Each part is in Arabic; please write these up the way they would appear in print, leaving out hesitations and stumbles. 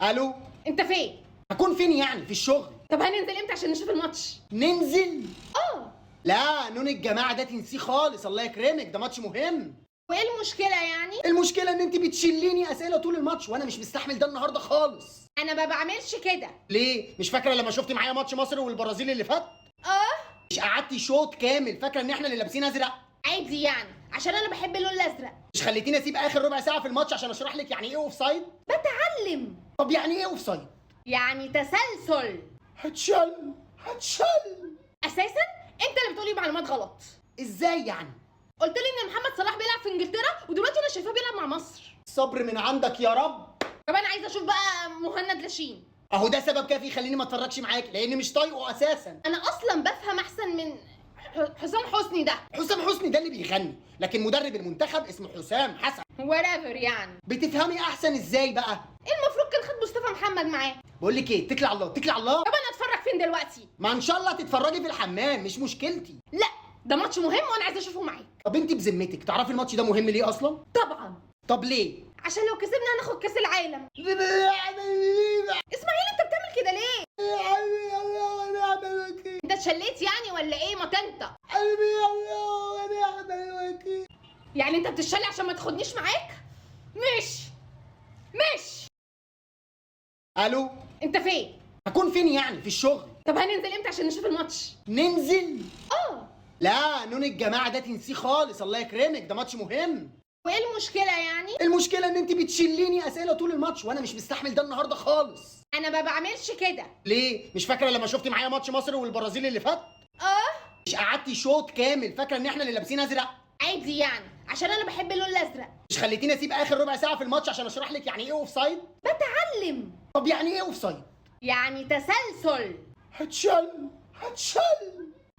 الو. انت فين؟ هكون فين يعني؟ في الشغل. طب هننزل امتى عشان نشوف الماتش؟ ننزل؟ اه. لا، نون الجماعه ده تنسيه خالص، الله يكرمك، ده ماتش مهم. وايه المشكله يعني؟ المشكله ان انت بتشليني اسئله طول الماتش وانا مش مستحمل ده النهارده خالص. انا ما بعملش كده. ليه؟ مش فاكره لما شفتي معايا ماتش مصر والبرازيل اللي فات؟ اه. مش قعدتي شوط كامل فاكره ان احنا اللي لابسين ازرق؟ عادي يعني عشان انا بحب اللون الازرق. مش خليتيني اسيب اخر ربع ساعه في الماتش عشان اشرح لك يعني ايه اوف سايد؟ بتعلم. طب يعني ايه اوف سايد؟ يعني تسلسل. هتشل. اساسا انت اللي بتقولي معلومات غلط. ازاي يعني؟ قلت لي ان محمد صلاح بيلعب في انجلترا ودلوقتي انا شايفاه بيلعب مع مصر. صبر من عندك يا رب. طب انا عايزه اشوف بقى مهند لاشين. اهو ده سبب كافي يخليني ما اتفرجش معاك لاني مش طايقه اساسا. انا اصلا بفهم احسن من حسام حسني ده. حسام حسني ده اللي بيغني، لكن مدرب المنتخب اسمه حسام حسن. ورافر يعني. بتفهمي احسن ازاي بقى؟ المفروض كان خد مصطفى محمد معاه. بقول لك ايه، اتكلي على الله اتكلي على الله. طب انا اتفرج فين دلوقتي؟ ما ان شاء الله تتفرجي في الحمام، مش مشكلتي. لا، ده ماتش مهم وانا عايزه اشوفه معاك. طب انت بذمتك تعرفي الماتش ده مهم ليه اصلا؟ طبعا. طب ليه؟ عشان لو كسبنا هناخد كاس العالم. اسماعيل انت بتعمل كده ليه؟ انت اتشليت يعني ولا ايه؟ ما انت يعني انت بتشلي عشان ما تاخدنيش معاك؟ مش الو. انت فين؟ هكون فين يعني؟ في الشغل. طب هننزل امتى عشان نشوف الماتش؟ ننزل؟ اه. لا، نون الجماعه ده تنسيه خالص، الله يكرمك، ده ماتش مهم. وايه المشكله يعني؟ المشكله ان انت بتشليني اسئله طول الماتش وانا مش مستحمل ده النهارده خالص. انا ما بعملش كده. ليه؟ مش فاكره لما شفتي معايا ماتش مصر والبرازيل اللي فات؟ اه. مش قعدتي شوط كامل فاكره ان احنا اللي لابسين ازرق؟ عادي يعني عشان انا بحب اللون الازرق. مش خليتيني اسيب اخر ربع ساعه في الماتش عشان اشرح لك يعني ايه اوف سايد؟ بتعلم. طب يعني ايه اوف سايد؟ يعني تسلسل. هتشل.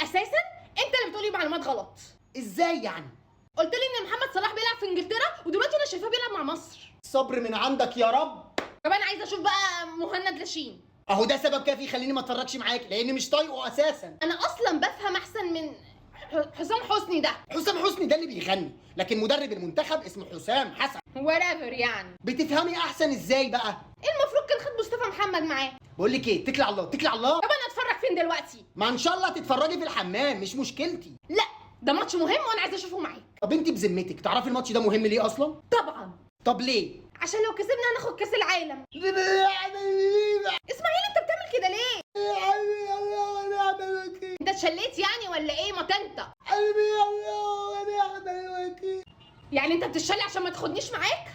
اساسا انت اللي بتقولي معلومات غلط. ازاي يعني؟ قلت لي ان محمد صلاح بيلعب في انجلترا ودلوقتي انا شايفاه بيلعب مع مصر. صبر من عندك يا رب. طب انا عايزه اشوف بقى مهند لاشين. اهو ده سبب كافي يخليني ما اتفرجش معاك لاني مش طايقه اساسا. انا اصلا بفهم احسن من حسام حسني ده. حسام حسني ده اللي بيغني، لكن مدرب المنتخب اسمه حسام حسن. ورافر يعني. بتفهمي احسن ازاي بقى؟ المفروض كان خد مصطفى محمد معاه. بقول لك ايه، اتكلي على الله اتكلي على الله. طب انا اتفرج فين دلوقتي؟ ما ان شاء الله تتفرجي في الحمام، مش مشكلتي. لا، ده ماتش مهم وانا عايزه اشوفه معاك. طب انت بذمتك تعرفي الماتش ده مهم ليه اصلا؟ طبعا. طب ليه؟ عشان لو كسبنا هناخد كاس العالم. اسماعيل انت بتعمل كده ليه؟ انت اتشليت يعني ولا ايه؟ ما انت يعني انت بتشلي عشان ما تاخدنيش معاك؟